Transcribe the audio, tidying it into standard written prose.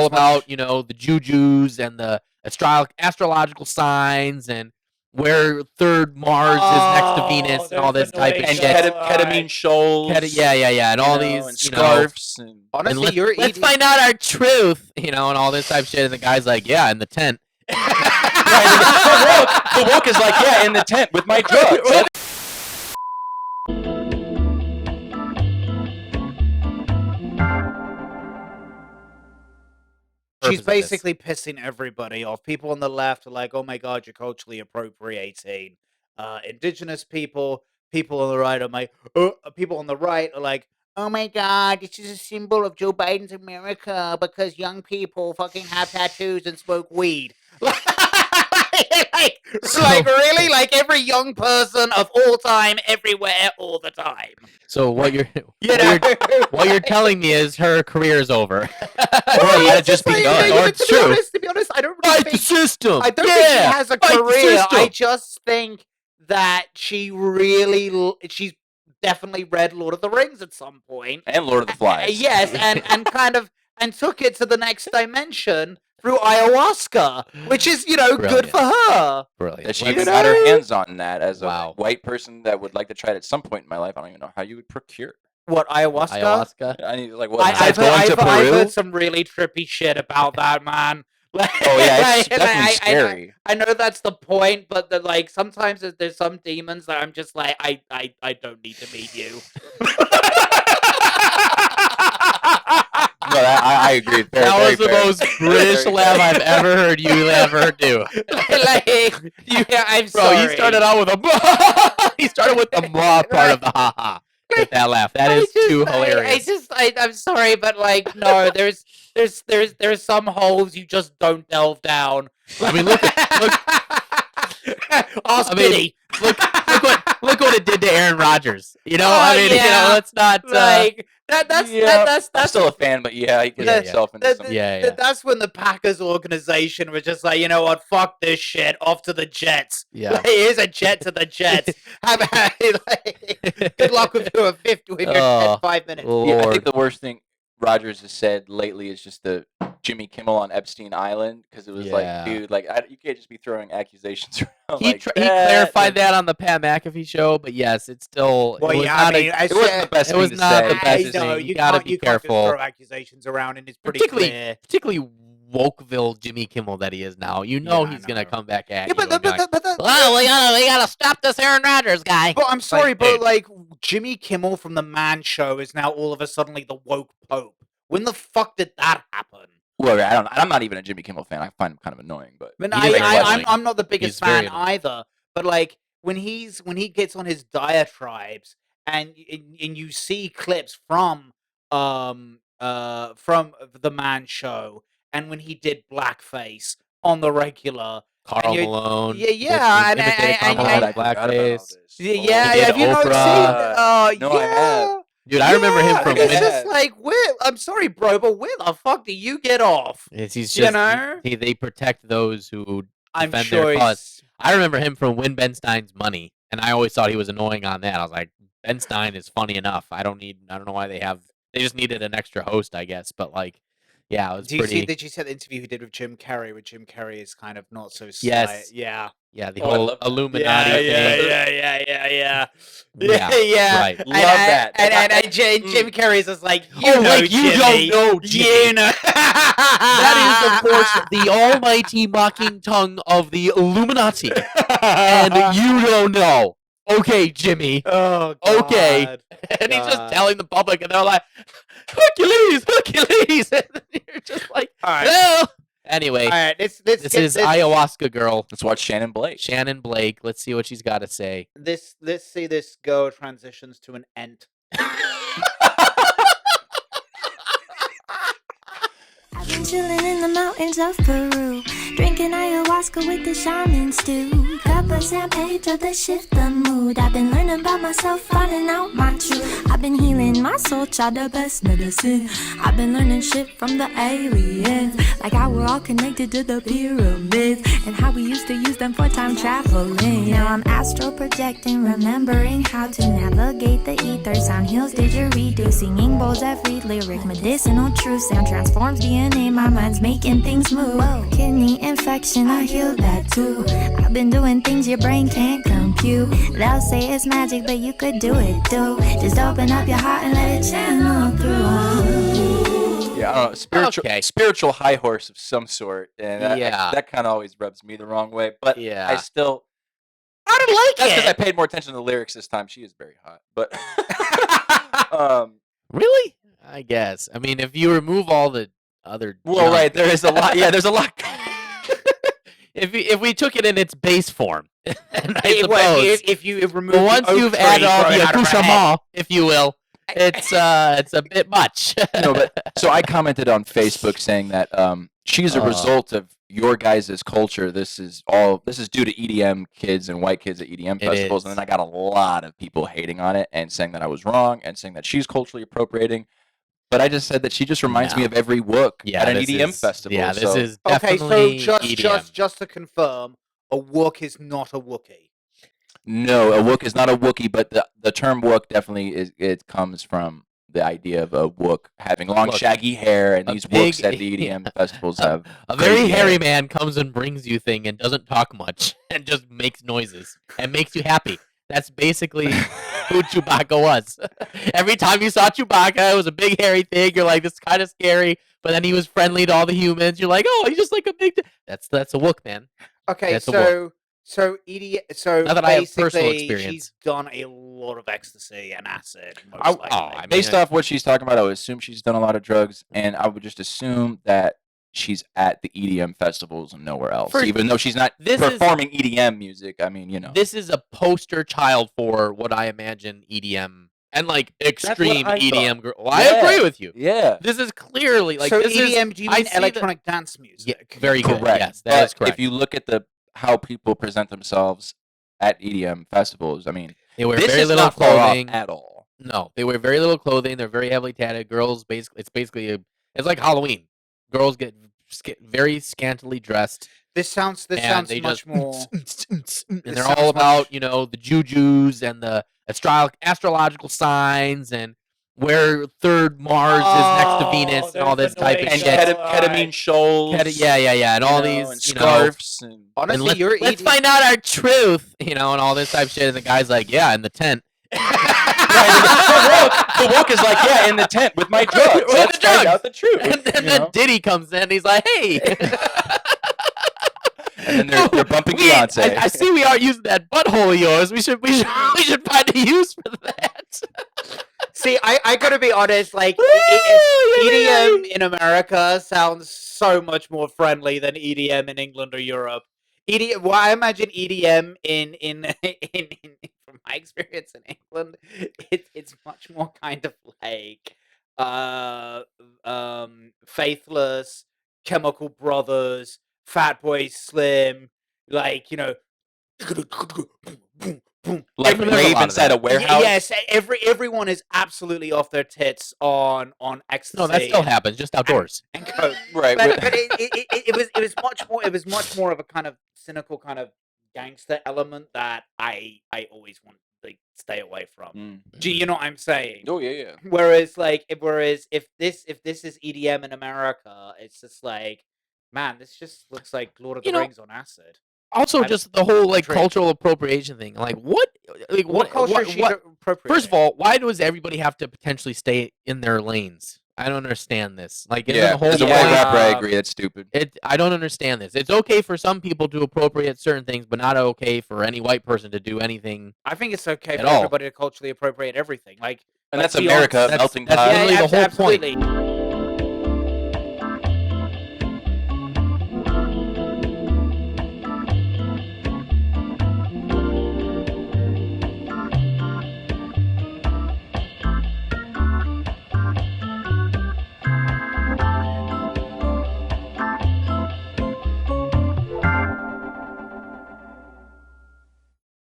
all about, the jujus and the astrological signs and where third Mars is next to Venus and all this type of and shit. ketamine shoals. And all these and scarves. And honestly, let's find out our truth, and all this type of shit. And the guy's like, yeah, in the tent. The woke is like, yeah, in the tent with my drugs. She's basically pissing everybody off. People on the left are like, oh my God, you're culturally appropriating indigenous people. People on the right are like, people on the right are like, oh my God, this is a symbol of Joe Biden's America because young people fucking have tattoos and smoke weed. Like really? Like every young person of all time, everywhere, all the time. So what you're telling me is her career is over. Well, just be done. To be honest, I don't really think system. I don't think she has a career. I just think that she's definitely read Lord of the Rings at some point. And Lord of the Flies. Yes, and took it to the next dimension through ayahuasca, which is, good for her. Brilliant. That she even got her hands on that as a white person that would like to try it at some point in my life. I don't even know how you would procure. What, ayahuasca? I need, I've heard some really trippy shit about that, man. It's definitely scary. I know that's the point, but sometimes there's some demons that I'm just like, I don't need to meet you. No, I agree. That was the most British laugh I've ever heard you ever do. I'm sorry. Bro, he started out with a he started with the blah part of the ha-ha. With that laugh. That is too hilarious. I'm sorry, but no, there's some holes you just don't delve down. I mean, look. Spitty. Look what it did to Aaron Rodgers. Let's not that's I'm still a fan, but yeah, he gets himself into some. That's when the Packers organization was just like, you know what, fuck this shit, off to the Jets. Yeah, here's a jet to the Jets. Good luck with your 5 minutes. Yeah, I think the worst thing Rodgers has said lately is just the Jimmy Kimmel on Epstein Island, because it was like, dude, you can't just be throwing accusations around. He clarified that on the Pat McAfee show, but yes, it's still. Well, it wasn't the best thing to say. You gotta be careful. Throw accusations around, and it's pretty clear. Particularly Wokeville Jimmy Kimmel that he is now. He's gonna come back at you. But we gotta stop this Aaron Rodgers guy. But I'm sorry, Jimmy Kimmel from the Man Show is now all of a sudden the woke pope. When the fuck did that happen? Well, I'm not even a Jimmy Kimmel fan. I find him kind of annoying, but I'm not the biggest fan either. But when he gets on his diatribes and you see clips from the Man Show, and when he did blackface on the regular, Karl Malone, and blackface, have you not seen? No, I have. Dude, I remember him from. It's just like, I'm sorry, bro, but where the fuck do you get off? He's just, they protect those who defend their cause. I remember him from Win Ben Stein's Money, and I always thought he was annoying on that. I was like, Ben Stein is funny enough. I don't know why they just needed an extra host, I guess. But yeah, it was pretty. Did you see the interview he did with Jim Carrey, where Jim Carrey is kind of not so sly? Yes. Yeah, the whole Illuminati thing. Yeah. Right. Love that. And Jim Carrey's just like, you don't know, Jimmy. That is, of course, the almighty mocking tongue of the Illuminati. And you don't know. Okay, Jimmy. Oh, God. Okay. And he's just telling the public, and they're like, Hercules. And you're just like, no. Anyway, all right, this is Ayahuasca Girl. Let's watch Shanin Blake. Shanin Blake. Let's see what she's got to say. Let's see this girl transitions to an ent. I've been chilling in the mountains of Peru, drinking ayahuasca with the shaman stew. Cup of champagne to shift the mood. I've been learning about myself, finding out my truth. I've been healing my soul, child, the best medicine. I've been learning shit from the aliens, like how we're all connected to the pyramids, and how we used to use them for time traveling. Now I'm astral projecting, remembering how to navigate the ether. Sound heals didgeridoo, singing bowls every lyric, medicinal truth. Sound transforms DNA, my mind's making things move. Kidney infection, I heal that too. I've been doing things your brain can't compute. They'll say it's magic, but you could do it too. Just open up your heart and let it channel through. Yeah, I don't know, spiritual high horse of some sort, and that kind of always rubs me the wrong way. But I still, I don't like that's it. because I paid more attention to the lyrics this time. She is very hot, but really, I guess. I mean, if you remove all the other, right, there is a lot. Yeah, there's a lot. If we took it in its base form, and I suppose if you remove once you've added all the accoutrement, if you will, it's a bit much. But so I commented on Facebook saying that she's a result of your guys' culture. This is due to EDM kids and white kids at EDM festivals, and then I got a lot of people hating on it and saying that I was wrong and saying that she's culturally appropriating. But I just said that she just reminds me of every wook at an EDM festival. Yeah, this is definitely EDM. Just to confirm, a wook is not a Wookiee. No, a wook is not a Wookiee, but the term wook definitely it comes from the idea of a wook having long, shaggy hair, and these wooks at the EDM festivals have a very hairy man comes and brings you thing and doesn't talk much and just makes noises and makes you happy. That's basically who Chewbacca was. Every time you saw Chewbacca, it was a big hairy thing. You're like, this is kind of scary, but then he was friendly to all the humans. You're like, oh, he's just like a big. That's a wook, man. Okay, so now that I have personal experience, she's done a lot of ecstasy and acid. Based off what she's talking about, I would assume she's done a lot of drugs, and I would just assume that she's at the EDM festivals and nowhere else, even though she's not performing EDM music. I mean, this is a poster child for what I imagine EDM and like extreme EDM girl. Well, I agree with you. Yeah, this is clearly like so this EDM. Do you mean electronic dance music? Yeah, very correct. Good. Yes, that is correct. If you look at how people present themselves at EDM festivals, I mean, they wear very little clothing at all. No, they wear very little clothing. They're very heavily tatted. Girls, it's like Halloween. Girls get very scantily dressed. This sounds much more. And they're all about the jujus and the astrological signs and where third Mars is next to Venus and all this type of shit. And ketamine shoals. And all these and scarves. And honestly, let's find out our truth, and all this type of shit. And the guy's like, yeah, in the tent. The woke is like, yeah, in the tent with my drugs. Let's find out the truth. And then Diddy comes in, and he's like, hey. And then they're bumping Beyonce. I see we aren't using that butthole of yours. We should find a use for that. See, I gotta be honest. Like EDM in America sounds so much more friendly than EDM in England or Europe. Well, I imagine EDM in from my experience in England, it's much more kind of like Faithless, Chemical Brothers, Fatboy Slim, like like rave inside a warehouse. Yes, everyone is absolutely off their tits on ecstasy. No, that still happens, just outdoors. And coke. Right, but it was much more of a kind of cynical kind of gangster element that I always want to stay away from. Do you know what I'm saying? Oh yeah. Whereas if this is EDM in America, it's just like, man, this just looks like Lord of the Rings on acid. Also, just the whole cultural appropriation thing. Like what culture is she appropriating? First of all, why does everybody have to potentially stay in their lanes? I don't understand this. Like, the whole as a white rapper, I agree. It's stupid. I don't understand this. It's okay for some people to appropriate certain things, but not okay for any white person to do anything. I think it's okay for everybody to culturally appropriate everything. Like, and that's America, melting pot. That's literally the whole point.